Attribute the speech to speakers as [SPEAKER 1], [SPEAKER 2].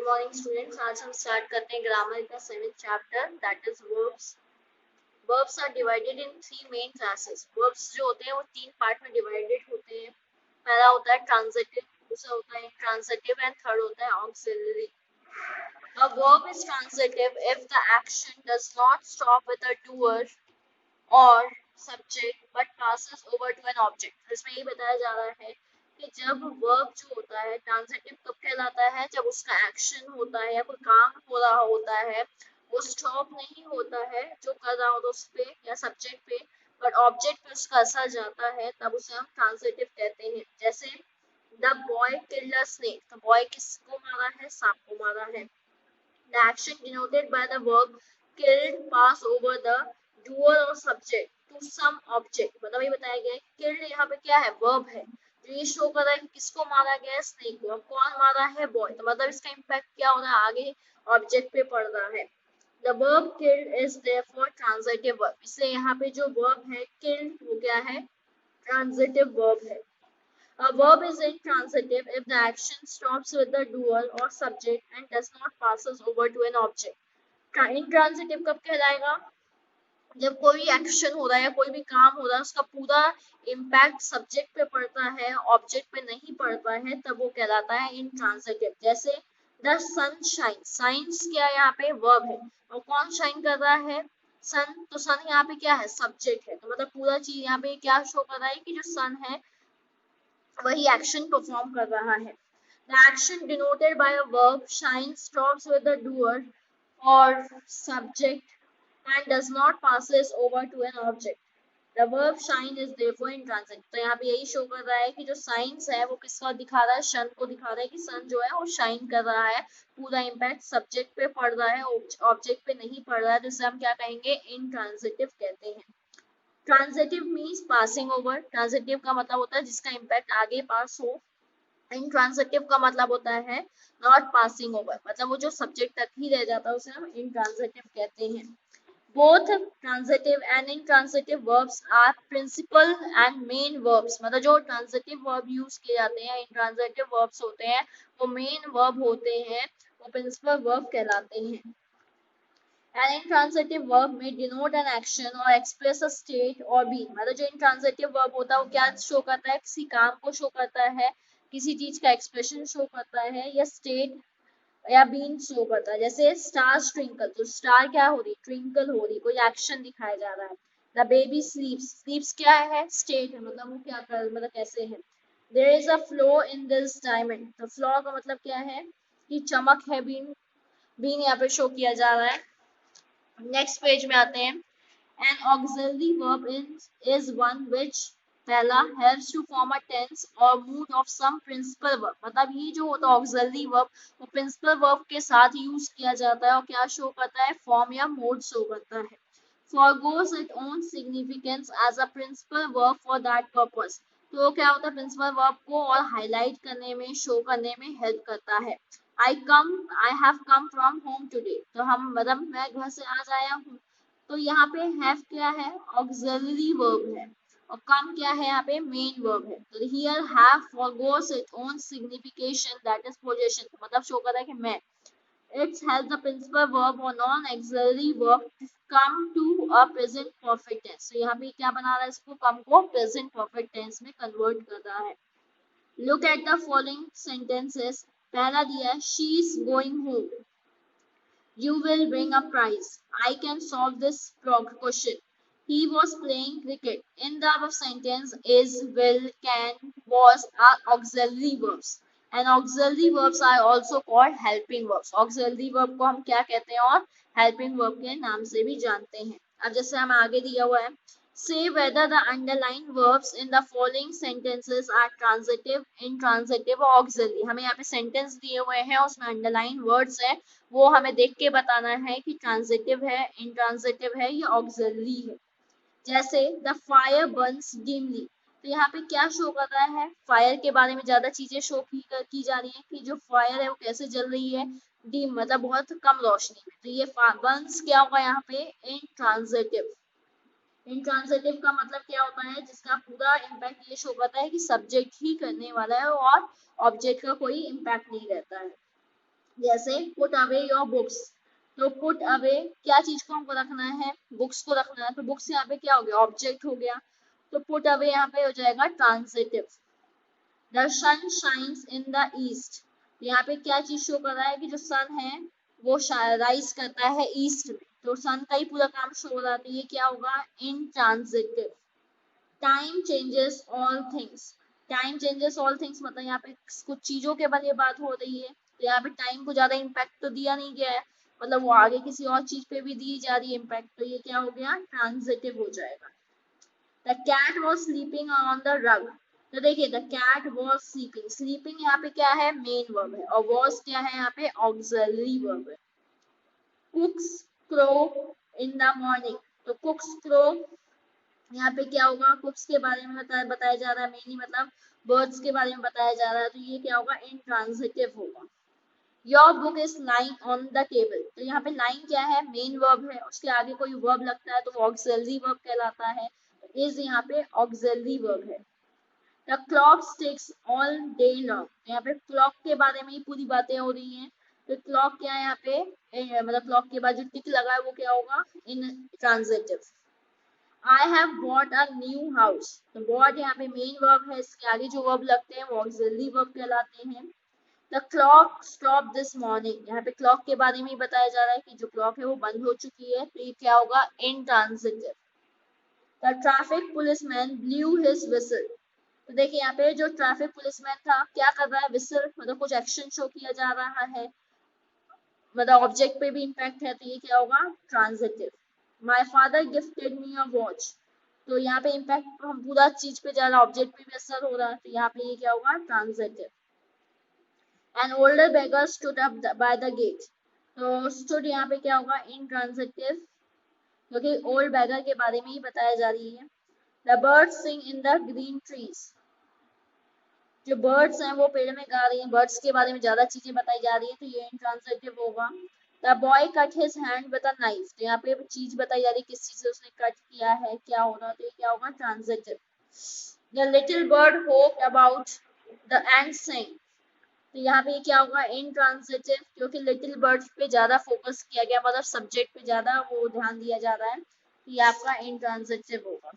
[SPEAKER 1] Morning students. आज हम start करते हैं ग्रामर का 7th chapter that is verbs. Verbs are divided in 3 main classes. Verbs जो होते हैं वो 3 पार्ट में डिवाइडेड होते हैं। पहला होता है ट्रांजिटिव, दूसरा होता है इंट्रांजिटिव एंड थर्ड होता है auxiliary. A verb is transitive if the action does not stop with a doer or subject but passes over to an object। इसमें ये बताया जा रहा है कि जब वर्ब जो होता है ट्रांजिटिव कब कहलाता है, जब उसका एक्शन होता है या कोई काम हो रहा होता है वो स्टॉप नहीं होता है जो कर रहा होता है उस पे या सब्जेक्ट पे, बट ऑब्जेक्ट पे उसका असर जाता है, तब उसे हम ट्रांजिटिव कहते हैं। जैसे the boy killed a snake, तो बॉय किसको मारा है? सांप को मारा है। The action denoted by the verb killed pass over the doer और सब्जेक्ट टू सम ऑब्जेक्ट। मतलब ये बताया गया है किल्ड यहाँ पे क्या है? वर्ब है। तो ये शो कर रहा है कि किसको मारा गया है? स्नेक को। कौन मारा है? बॉय। तो मतलब इसका इम्पैक्ट क्या हो रहा है? आगे ऑब्जेक्ट पे पड़ रहा है। The verb killed is therefore transitive verb। इसलिए यहाँ पे जो verb है killed वो क्या है? Transitive verb है। A verb is intransitive if the action stops with the doer or subject and does not passes over to an object। Intransitive कब कहलाएगा? जब कोई एक्शन हो रहा है या कोई भी काम हो रहा है उसका पूरा इम्पैक्ट सब्जेक्ट पे पड़ता है, ऑब्जेक्ट पे नहीं पड़ता है, तब वो कहलाता है इंट्रांजिटिव। जैसे द सन शाइन, साइंस क्या है? यहाँ पे वर्ब है। और कौन शाइन कर रहा है? सन। तो सन यहाँ पे क्या है? सब्जेक्ट है। तो मतलब पूरा चीज यहाँ पे क्या शो कर रहा है कि जो सन है वही एक्शन परफॉर्म कर रहा है। The action denoted by a verb shine stops with the doer or subject and does not passes over to an object। The verb shine is therefore intransitive। तो यहाँ पे यही शो कर रहा है कि जो साइंस है वो किसका दिखा रहा है? सन को दिखा रहा है कि सन जो है वो शाइन कर रहा है, पूरा इम्पैक्ट सब्जेक्ट पे पड़ रहा है, ऑब्जेक्ट पे नहीं पड़ रहा है, जिसे हम क्या कहेंगे? इंट्रांजिटिव कहते हैं। Transitive means passing over. Transitive का मतलब होता है जिसका इम्पैक्ट आगे पास हो। इंट्रांजिटिव का मतलब होता है नॉट पासिंग ओवर, मतलब वो जो सब्जेक्ट तक ही रह जाता है उसे हम इंट्रांजिटिव कहते हैं। Both transitive and intransitive verbs are principal and main verbs. मतलब जो ट्रांजिटिव वर्ब यूज किए जाते हैं, इंट्रांजिटिव वर्ब्स होते हैं, वो मेन वर्ब होते हैं, वो प्रिंसिपल वर्ब कहलाते हैं। An intransitive verb may denote an action or express a state or being। मतलब जो intransitive verb होता है वो क्या शो करता है? किसी काम को शो करता है, किसी चीज का एक्सप्रेशन शो करता है, या स्टेट या बीइंग शो करता है। जैसे स्टार ट्विंकल, तो स्टार क्या हो रही? ट्विंकल हो रही, कोई एक्शन दिखाया जा रहा है। द बेबी स्लीप्स, स्लीप्स क्या है? स्टेट है, मतलब वो क्या कर, मतलब कैसे है। There is a flow in this diamond, तो फ्लो का मतलब क्या है? कि चमक है, बीन बीन यहाँ पे शो किया जा रहा है। नेक्स्ट पेज में आते हैं। An auxiliary verb is one which पहला helps to form a tense or mood of some principal verb। मतलब ये जो होता है auxiliary verb वो principal verb के साथ यूज किया जाता है और क्या शो करता है? फॉर्म या मोड शो करता है। Forgoes its own significance as a principal verb for that purpose। तो क्या होता है? प्रिंसिपल वर्ब को और हाईलाइट करने में, शो करने में हेल्प करता है। I have come from home today। तो हम मतलब मैं घर से आज आया हूँ। तो यहाँ पे have क्या है? ऑक्सिलरी वर्ब है। और come क्या है? यहाँ पे मेन वर्ब है। तो here have forgoes its own signification that is possession। मतलब शो कर रहा है कि मैं। It helps the principal verb or non-auxiliary verb to come to a present perfect tense। तो यहाँ पे क्या बना रहा है? इसको come को present perfect tense में convert कर रहा है। Look at the following sentences। पहला दिया है she is going home, you will bring a prize, I can solve this question, he was playing cricket। In the above sentence is, will, can, was are auxiliary verbs and auxiliary verbs are also called helping verbs। auxiliary verb को हम क्या कहते हैं? और helping verb के नाम से भी जानते हैं। अब जैसे हम आगे दिया हुआ है say whether the underlined verbs in the following sentences are transitive, intransitive or auxiliary। हमें यहाँ पे सेंटेंस दिए हुए हैं, उसमें अंडरलाइन वर्ड्स है, वो हमें देख के बताना है कि ट्रांजिटिव है, इंट्रांजिटिव है या ऑक्सिलरी है। जैसे द फायर बर्न्स डिमली, तो यहाँ पे क्या शो कर रहा है? फायर के बारे में ज्यादा चीजें शो की जा रही है कि जो फायर है वो कैसे जल रही है? डिम मतलब बहुत कम रोशनी में। तो ये बर्न्स क्या होगा यहाँ पे? इंट्रांजिटिव। इंट्रांजिटिव का मतलब क्या होता है? जिसका पूरा इम्पैक्ट ये शो करता है कि सब्जेक्ट ही करने वाला है और ऑब्जेक्ट का कोई इम्पैक्ट नहीं रहता है। जैसे पुट अवे योर बुक्स, तो पुट अवे क्या चीज को हमको रखना है, बुक्स को रखना है, तो बुक्स यहाँ पे क्या हो गया, ऑब्जेक्ट हो गया, तो पुट अवे यहाँ पे हो जाएगा transitive. The sun shines in the east, यहाँ पे क्या चीज शो कर रहा है कि जो सन है वो राइज करता है ईस्ट में, तो सन का ही पूरा काम शो हो रहा है, तो ये क्या होगा, intransitive. Time changes all things, time changes all things मतलब यहाँ पे कुछ चीजों के बारे में बात हो रही है, तो यहाँ पे टाइम को ज्यादा इम्पैक्ट तो दिया नहीं गया है, मतलब वो आगे किसी और चीज पे भी दी जा रही है इम्पैक्ट, तो ये क्या हो गया, ट्रांजिटिव हो जाएगा। The cat was sleeping on the rug, तो देखिए the cat was sleeping, sleeping यहाँ पे क्या है, मेन वर्ब है, और वॉज क्या है यहाँ पे, ऑक्सिलरी वर्ब है। कुक्स क्रो इन द मॉर्निंग, तो कुक्स क्रो यहाँ पे क्या होगा, कुक्स के बारे में बताया जा रहा है, मेनली मतलब बर्ड्स के बारे में बताया जा रहा है, तो ये क्या होगा, इंट्रांजिटिव होगा। Your book is lying on the table, तो यहाँ पे लाइन क्या है, मेन वर्ब है, उसके आगे कोई वर्ब लगता है तो वो ऑक्सिलरी वर्ब कहलाता है, इज यहाँ पे ऑक्सिलरी वर्ब है। The clock ticks all day long, यहाँ पे क्लॉक के बारे में ही पूरी बातें हो रही हैं, तो क्लॉक क्या है यहाँ पे, मतलब क्लॉक के बाद जो टिक लगा है वो क्या होगा, intransitive. I have bought a new house, तो बॉट यहाँ पे मेन वर्ब है, इसके आगे जो वर्ब लगते हैं वो ऑक्सिलरी वर्ब कहलाते हैं। The clock stop this morning, यहाँ पे क्लॉक के बारे में ही बताया जा रहा है कि जो क्लॉक है वो बंद हो चुकी है, तो ये क्या होगा, intransitive. The traffic policeman blue his whistle, तो देखिए यहाँ पे जो ट्रैफिक पुलिसमैन था क्या कर रहा है, विसल मतलब कुछ एक्शन शो किया जा रहा है, मतलब ऑब्जेक्ट पे भी इम्पैक्ट है, तो ये क्या होगा, transitive. My father gifted me a watch, तो यहाँ पे इम्पैक्ट हम पूरा चीज पे जा रहा है, ऑब्जेक्ट पे भी असर हो रहा है, तो यहाँ पे ये क्या होगा, transitive. An older beggar stood up by the gate, तो स्टूड यहाँ पे क्या होगा, इंट्रांजिटिव, क्योंकि ओल्ड बेगर के बारे में ही बताया जा रही है। The birds sing in the green trees, जो बर्ड्स हैं वो पेड़ में गा रही हैं, बर्ड्स के बारे में ज्यादा चीजें बताई जा रही है, तो ये इंट्रांजिटिव होगा। The boy cut his hand with a knife, तो यहाँ पे चीज बताई जा रही है किस चीज से उसने कट किया है, क्या हो रहा है, तो ये क्या होगा, transitive. The little bird hope about the and saying, तो यहाँ पे क्या होगा, इंट्रांजिटिव, क्योंकि लिटिल बर्ड्स पे ज्यादा फोकस किया गया, मतलब सब्जेक्ट पे ज्यादा वो ध्यान दिया जा रहा है, तो ये आपका इंट्रांजिटिव होगा।